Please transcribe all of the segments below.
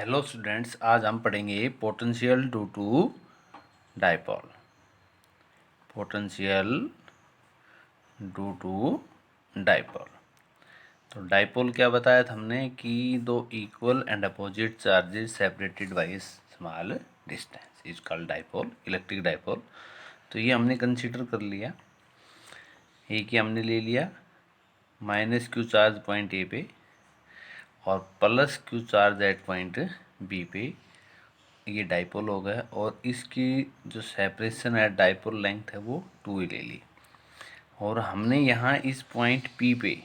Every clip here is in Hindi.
हेलो स्टूडेंट्स, आज हम पढ़ेंगे potential due to dipole. Potential due to dipole. तो डाइपोल क्या बताया था हमने कि दो equal and opposite charges separated by small distance is called dipole, electric dipole. तो ये हमने कंसीडर कर लिया, ये कि हमने ले लिया minus Q charge point A पे और plus Q charge at point B पे। ये डाइपोल हो गया और इसकी जो सेपरेशन है डाइपोल लेंथ है वो 2 ले ली। और हमने यहाँ इस पॉइंट पी पे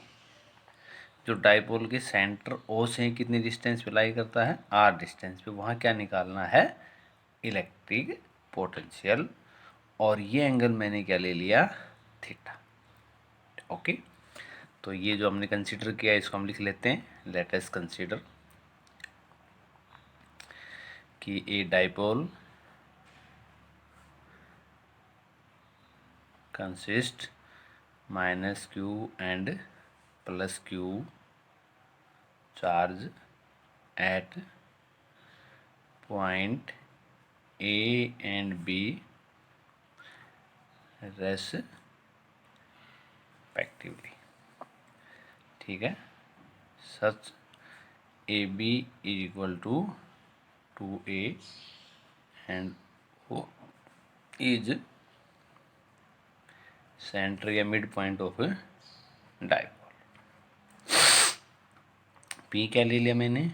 जो डाइपोल के सेंटर ओ से कितनी डिस्टेंस पे लाई करता है, आर डिस्टेंस पे, वहाँ क्या निकालना है, इलेक्ट्रिक पोटेंशियल। और ये एंगल मैंने क्या ले लिया, थीटा। ओके, तो ये जो हमने कंसीडर किया इसको हम लिख लेते हैं। लेट अस कंसीडर कि a dipole consist minus q and plus q charge at point A and B respectively। ठीक है, such A B is equal to 2A and O is centre या mid point of dipole. P क्या ले लिया मैंने,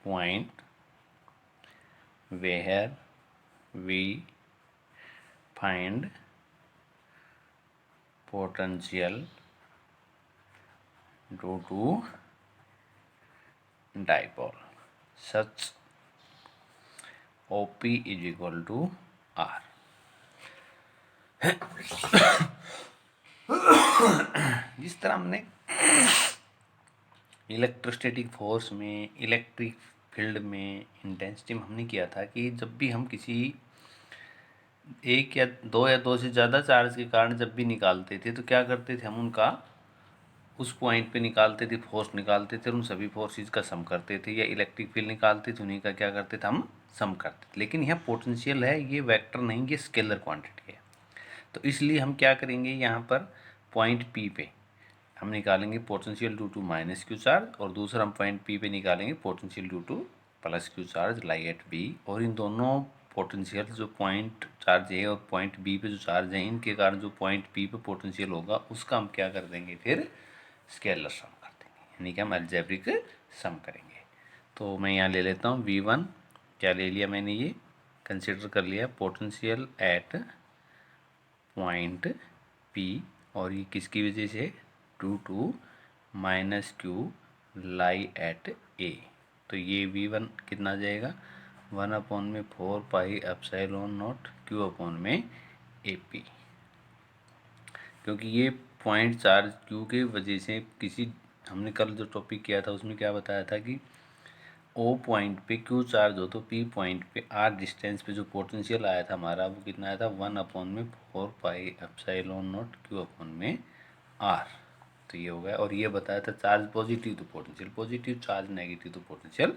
point where we find potential due to dipole such OP is equal to R। जिस तरह हमने इलेक्ट्रोस्टैटिक फोर्स में, इलेक्ट्रिक फील्ड में, इंटेंसिटी में हमने किया था कि जब भी हम किसी एक या दो से ज़्यादा चार्ज के कारण जब भी निकालते थे तो क्या करते थे, हम उनका उस पॉइंट पे निकालते थे, फोर्स निकालते थे, उन सभी फोर्सेस का सम करते थे, या इलेक्ट्रिक फील्ड निकालते थे, उन्हीं का क्या करते थे, हम सम करते थे। लेकिन यह पोटेंशियल है, ये वेक्टर नहीं, ये स्केलर क्वांटिटी है। तो इसलिए हम क्या करेंगे, यहाँ पर पॉइंट पी पे हम निकालेंगे potential due to minus Q charge, और दूसरा हम पॉइंट पी पे निकालेंगे potential due to plus Q charge lie at B. और इन दोनों पोटेंशियल जो पॉइंट चार्ज है और पॉइंट बी पे जो चार्ज है, इनके कारण जो पॉइंट पी पे पोटेंशियल होगा उसका हम क्या कर देंगे, फिर स्केलर सम कर देंगे, यानी कि हम अलजेब्रिक सम करेंगे। तो मैं यहाँ ले लेता हूँ V1, क्या ले लिया मैंने, ये कंसिडर कर लिया पोटेंशियल एट पॉइंट P, और ये किसकी वजह से, due to minus Q lie at A। तो ये V1 कितना जाएगा, 1/4 पाई एप्सिलॉन नॉट Q/में AP। क्योंकि ये पॉइंट चार्ज Q के वजह से किसी, हमने कल जो टॉपिक किया था उसमें क्या बताया था कि O पॉइंट पे Q चार्ज हो तो P पॉइंट पे R डिस्टेंस पे जो पोटेंशियल आया था हमारा, वो कितना आया था, 1/4 पाई एप्सिलॉन नॉट Q/में R। तो ये हो गया। और ये बताया था चार्ज पॉजिटिव तो पोटेंशियल पॉजिटिव, चार्ज नेगेटिव तो पोटेंशियल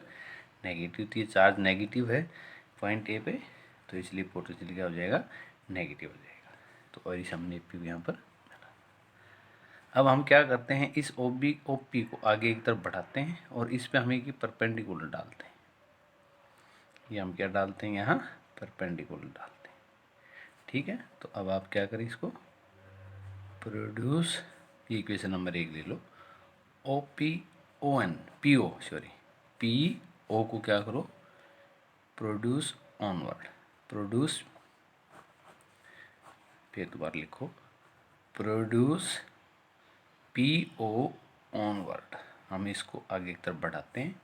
नेगेटिव। तो ये चार्ज नेगेटिव है पॉइंट ए पे, तो इसलिए पोटेंशियल क्या हो जाएगा, नेगेटिव हो जाएगा। तो और इस हमने पी यहाँ पर। अब हम क्या करते हैं, इस OP को आगे एक तरफ बढ़ाते हैं और इस पे हम एक परपेंडिकुलर डालते हैं। ये हम क्या डालते हैं, यहाँ परपेंडिकुलर डालते हैं। ठीक है, तो अब आप क्या करें, इसको प्रोड्यूस, इक्वेशन नंबर 1 ले लो, PO को क्या करो, प्रोड्यूस ऑनवर्ड, प्रोड्यूस, फिर दोबारा लिखो प्रोड्यूस PO ऑनवर्ड। हम इसको आगे की तरफ बढ़ाते हैं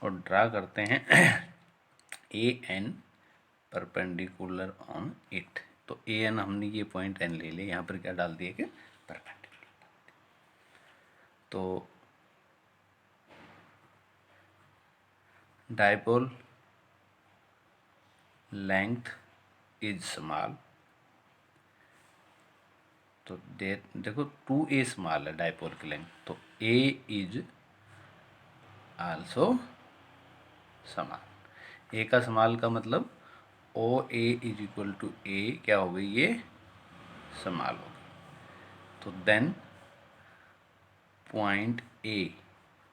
और ड्रा करते हैं AN परपेंडिकुलर ऑन इट। तो AN हमने ये पॉइंट N ले लिया, यहाँ पर क्या डाल दिया कि परपेंडिकुलर। तो डाइपोल लेंथ इज स्मॉल, तो देखो 2A स्मॉल है डाइपोल की लेंथ, तो A इज आल्सो समान। ए का समान का मतलब ओ ए इज इक्वल टू ए क्या हो गई, ये समान हो गई। तो देन पॉइंट ए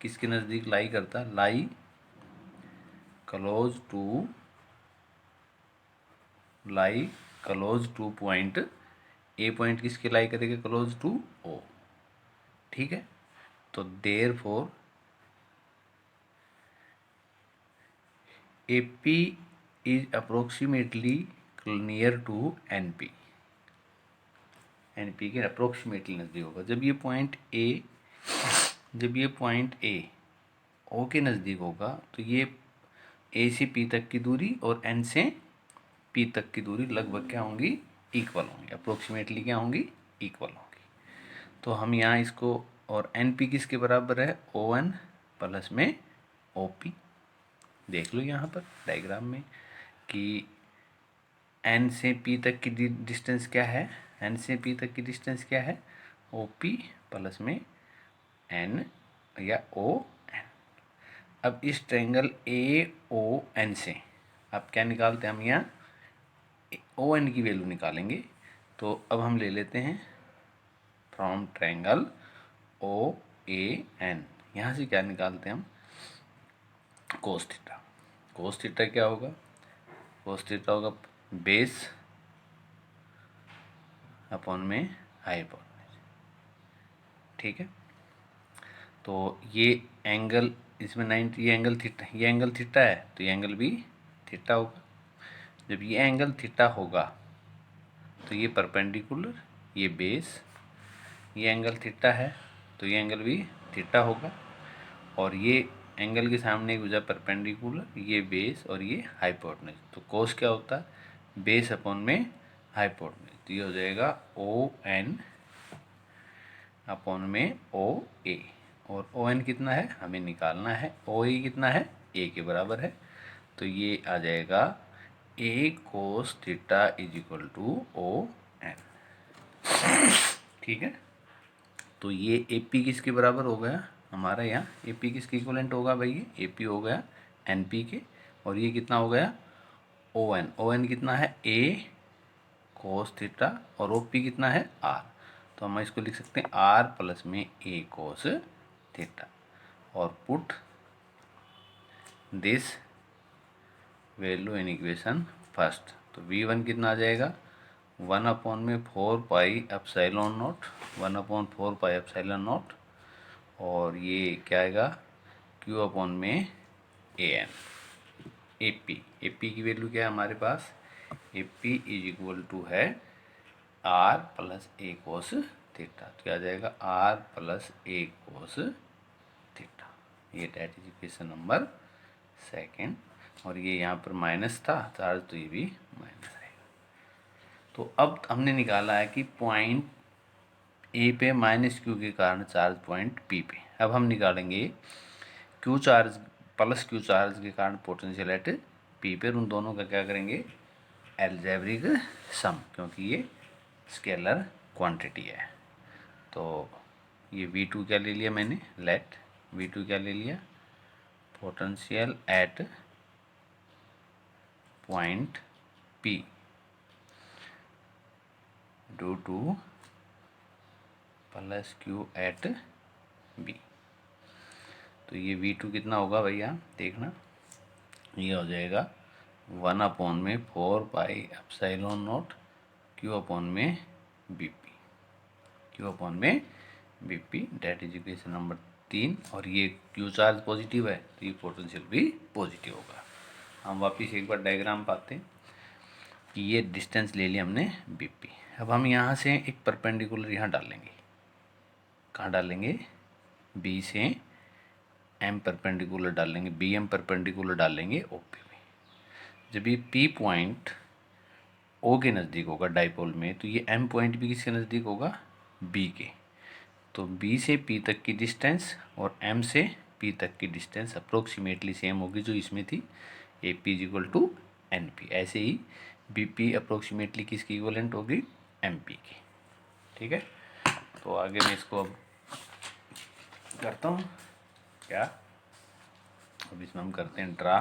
किसके नज़दीक लाई करता, lie close to point A. Point किसके लाई करेगा, क्लोज टू ओ। ठीक है, तो therefore A P is approximately near to N P. N P के अप्रोक्सीमेटली नज़दीक होगा। जब ये पॉइंट ए ओ के नज़दीक होगा तो ये ए से पी तक की दूरी और एन से पी तक की दूरी लगभग क्या होंगी, इक्वल होंगी। अप्रोक्सीमेटली क्या होंगी, इक्वल होंगी। तो हम यहाँ इसको, और एन पी किसके बराबर है, ओ एन प्लस में ओ पी। देख लो यहाँ पर डायग्राम में कि एन से पी तक की डिस्टेंस क्या है, एन से पी तक की डिस्टेंस क्या है, ओ पी प्लस में एन या ओ एन। अब इस ट्रायंगल ए ओ एन से अब क्या निकालते हैं हम, यहाँ ओ एन की वैल्यू निकालेंगे। तो अब हम ले लेते हैं from triangle O A N, यहाँ से क्या निकालते हैं हम, कोस थीटा। कोस थीटा क्या होगा, कोस थीटा होगा बेस अपॉन में हाइपोटेन्यूज। ठीक है, तो ये एंगल इसमें 90, ये एंगल थीटा है, तो ये एंगल भी थीटा होगा। जब ये एंगल थीटा होगा तो ये परपेंडिकुलर, ये बेस, ये एंगल थीटा है तो ये एंगल भी थीटा होगा। और ये एंगल के सामने एक वजह परपेंडिकुलर, ये बेस और ये हाइपोटेन्यूज। तो कोस क्या होता है, बेस अपॉन में हाइपोटेन्यूज। तो ये हो जाएगा ओ एन अपॉन में ओ ए। और ओ एन कितना है हमें निकालना है, ओ ए कितना है, ए के बराबर है। तो ये आ जाएगा A cos theta is equal to O N. ठीक है, तो ये ए पी किसके बराबर हो गया हमारा, यहाँ ए पी किसके इक्वलेंट होगा भाई, ये ए पी हो गया एन पी के। और ये कितना हो गया ओ एन, ओ एन कितना है ए कोस थीटा, और ओ पी कितना है आर। तो हम इसको लिख सकते हैं आर प्लस में ए कोस थीटा। और put this value in equation first. तो वी वन कितना आ जाएगा, 1 में 4 pi epsilon naught, 1/4 pi epsilon naught. और ये क्या आएगा, क्यू अपॉन में ए एन। ए पी की वैल्यू क्या है हमारे पास, A P is equal to है R plus A cos theta. तो क्या आ जाएगा R plus A cos theta. ये that is equation number second. और ये यहाँ पर माइनस था चार्ज, तो ये भी माइनस रहेगा। तो अब हमने निकाला है कि पॉइंट ए पे माइनस क्यू के कारण चार्ज पॉइंट पी पे। अब हम निकालेंगे Q charge plus Q charge के कारण पोटेंशियल एट पी पे। उन दोनों का क्या करेंगे, एल्जेब्रिक सम, क्योंकि ये स्केलर क्वांटिटी है। तो ये V2 क्या ले लिया मैंने, लेट V2 क्या ले लिया, potential at point P due to plus Q at B। तो ये V2 कितना होगा भैया देखना, ये हो जाएगा 1/4 pi epsilon nought Q upon में BP, क्यू अपॉन में BP। That is equation number 3। और ये क्यू चार्ज पॉजिटिव है तो ये पोटेंशियल भी पॉजिटिव होगा। हम वापिस एक बार डायग्राम पाते हैं कि ये डिस्टेंस ले लिया हमने BP। अब हम यहाँ से एक परपेंडिकुलर यहाँ डालेंगे, कहाँ डालेंगे, B से M परपेंडिकुलर डालेंगे, BM परपेंडिकुलर डालेंगे OP में। जब ये P पॉइंट O के नज़दीक होगा डाइपोल में, तो ये M पॉइंट भी किसके नज़दीक होगा, B के। तो B से P तक की डिस्टेंस और M से P तक की डिस्टेंस अप्रोक्सीमेटली सेम होगी जो इसमें थी, AP is equal to NP। ऐसे ही BP अप्रोक्सीमेटली किसकी इक्वलेंट होगी, MP की। ठीक है, तो आगे मैं इसको अब करता हूँ क्या, अब इसमें हम करते हैं ड्रा,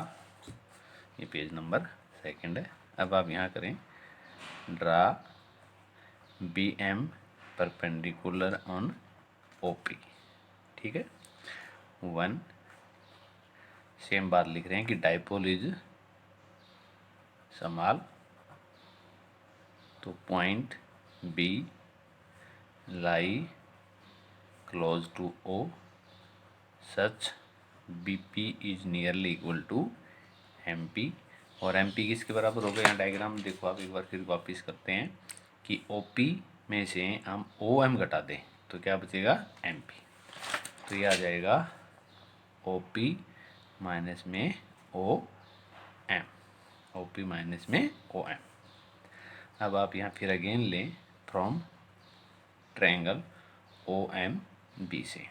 ये पेज नंबर 2 है। अब आप यहाँ करें draw B M perpendicular on O P, ठीक है। 1 सेम बात लिख रहे हैं कि डाइपोल इज स्मॉल, तो point B lie close to O such B P is nearly equal to M P. और एम पी किसके बराबर होगा, यहाँ डायग्राम देखो आप एक बार फिर वापिस करते हैं कि ओ पी में से हम ओ एम घटा दें तो क्या बचेगा एम पी। तो ये आ जाएगा ओ पी माइनस में O M, O P minus में ओ एम। अब आप यहाँ फिर अगेन लें from triangle O M B से,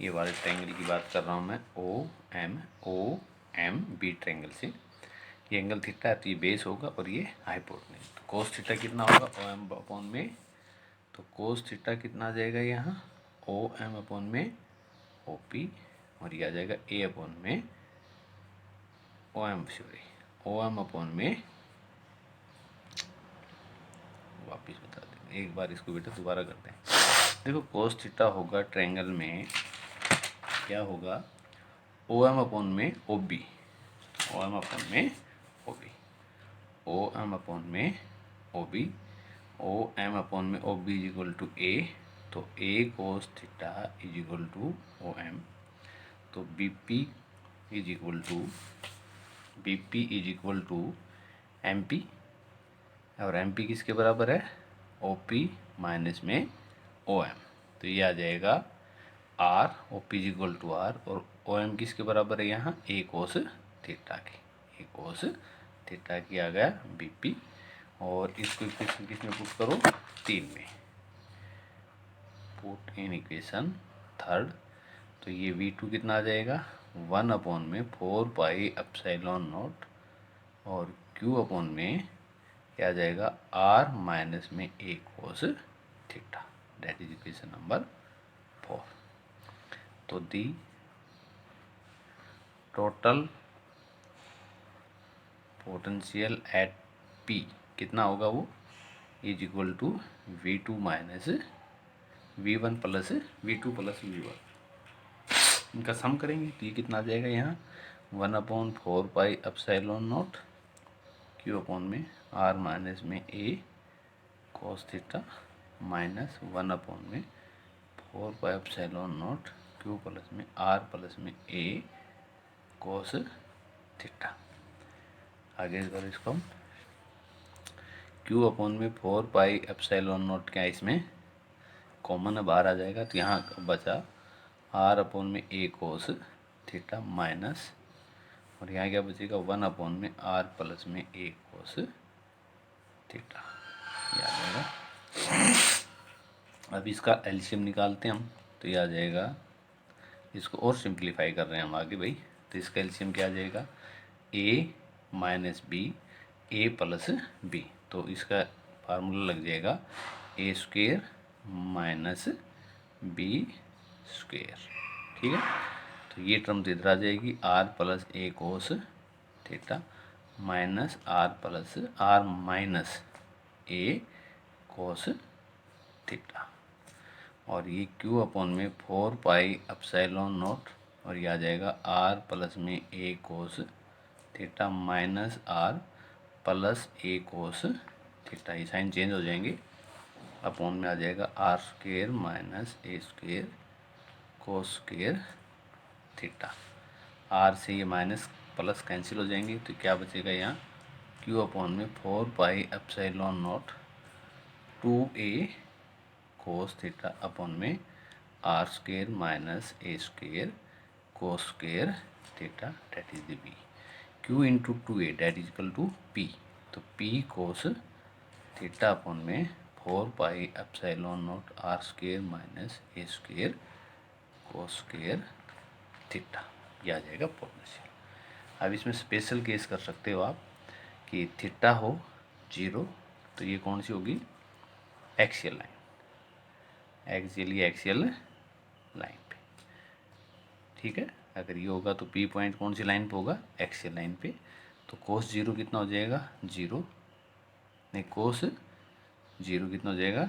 ये वाले ट्रायंगल की बात कर रहा हूँ मैं, ओ एम बी ट्रायंगल से। ये एंगल थीटा है तो ये बेस होगा और ये हाइपोटेन्यूज। तो कोस थीटा कितना होगा ओ एम अपॉन में, तो कोस थीटा कितना आ जाएगा यहाँ ओ एम अपॉन में ओ पी, और ये आ जाएगा ए अपॉन में O M, sorry O M upon में, वापिस बता दें एक बार इसको बेटा दोबारा करते हैं। देखो कोस थीटा होगा ट्रायंगल में क्या होगा ओ एम अपॉन में O B, O M upon में O B, O M upon में O B, O M upon में O B is equal to A, तो A cos theta is equal to O M, तो B P is equal to M P, और एम पी किसके बराबर है ओ पी माइनस में ओ एम, तो ये आ जाएगा R, O P is equal to R, और ओ एम किसके बराबर है यहाँ ए कोस थीटा की, ए कोस थीटा की आ गया बी पी। और इसको इक्वेशन किसमें पुट करो 3 में, पुट इन इक्वेशन 3, तो ये V2 कितना आ जाएगा 1 अपॉन में 4 पाई एप्सिलॉन नॉट, और Q अपॉन में क्या आ जाएगा R माइनस में A cos theta, that is equation number 4। तो the total potential at P कितना होगा वो is equal to V2 minus V1 plus V2 plus V1, इनका सम करेंगे तो ये कितना आ जाएगा यहाँ 1/4 pi epsilon not Q upon में R माइनस में A cos theta minus 1/4 pi epsilon not Q plus में R प्लस में A कोस थीटा। आगे इस बार इसको हम Q अपॉन में 4 पाई एप्सिलॉन नॉट क्या इसमें कॉमन है बाहर आ जाएगा, तो यहाँ बचा R अपॉन में A कोस थीटा माइनस, और यहाँ क्या बचेगा 1/में R प्लस में A कोस थीटा, ये आ जाएगा। अब इसका एलसीएम निकालते हैं हम, तो ये आ जाएगा, इसको और सिंप्लीफाई कर रहे हैं हम आगे भाई, तो इसका एलसीएम क्या आ जाएगा A minus B A plus B, तो इसका फार्मूला लग जाएगा A square minus B square, ठीक है। तो ये टर्म तो इधर आ जाएगी R plus A cos theta minus R minus A cos theta, और ये क्यू अपॉन में 4 पाई एप्सिलॉन नॉट, और ये आ जाएगा आर प्लस में A cos theta minus R plus A cos theta, ये साइन चेंज हो जाएंगे, अपॉन में आ जाएगा R square minus A square cos square theta. R से ये माइनस प्लस कैंसिल हो जाएंगे, तो क्या बचेगा यहाँ क्यू अपॉन में 4 pi epsilon naught 2a cos theta upon में R square minus A square cos square theta, that is the B. Q into 2a that is equal to P, तो पी कोस थीटा अपॉन में 4 pi epsilon not R square minus A square cos square theta, यह आ जाएगा पोटेंशियल। अब इसमें स्पेशल केस कर सकते हो आप कि थीटा हो 0, तो ये कौन सी होगी एक्सियल लाइन, एक्सियल लाइन पे, ठीक है। अगर ये होगा तो पी पॉइंट कौन सी लाइन पे होगा, एक्सियल लाइन पे। तो कोस जीरो कितना हो जाएगा, जीरो, नहीं कोस जीरो कितना हो जाएगा,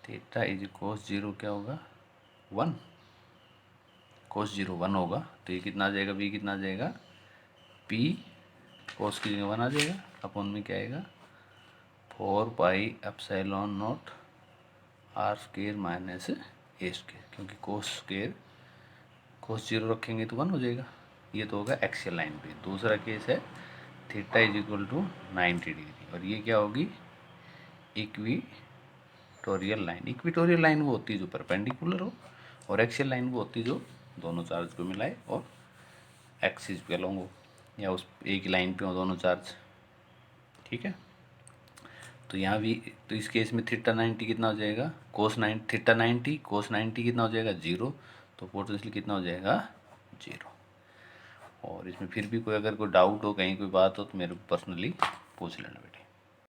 थीटा इज कोस जीरो क्या होगा, 1, कोस जीरो 1 होगा। तो ये कितना आ जाएगा, बी कितना आ जाएगा, पी कोस की जगह 1 आ जाएगा, अपॉन में क्या आएगा 4 pi epsilon not R square minus A square, क्योंकि कोस स्क्वायर कोस जीरो रखेंगे तो 1 हो जाएगा। ये तो होगा एक्सियल लाइन पे। दूसरा केस है theta is equal to 90 degree, और ये क्या होगी, इक्विटोरियल लाइन। इक्विटोरियल लाइन वो होती है जो परपेंडिकुलर हो, और एक्सियल लाइन वो होती है जो दोनों चार्ज को मिलाए और एक्सिस पे अलोंग हो, या उस एक लाइन पे हो दोनों चार्ज। ठीक है, तो यहाँ भी तो इस केस में थीटा 90 कितना हो जाएगा, थीटा 90 कोस 90 कितना हो जाएगा, जीरो। तो पोटेंशियल कितना हो जाएगा, जीरो। और इसमें फिर भी कोई अगर कोई डाउट हो, कहीं कोई बात हो, तो मेरे को पर्सनली पूछ लेना बेटे।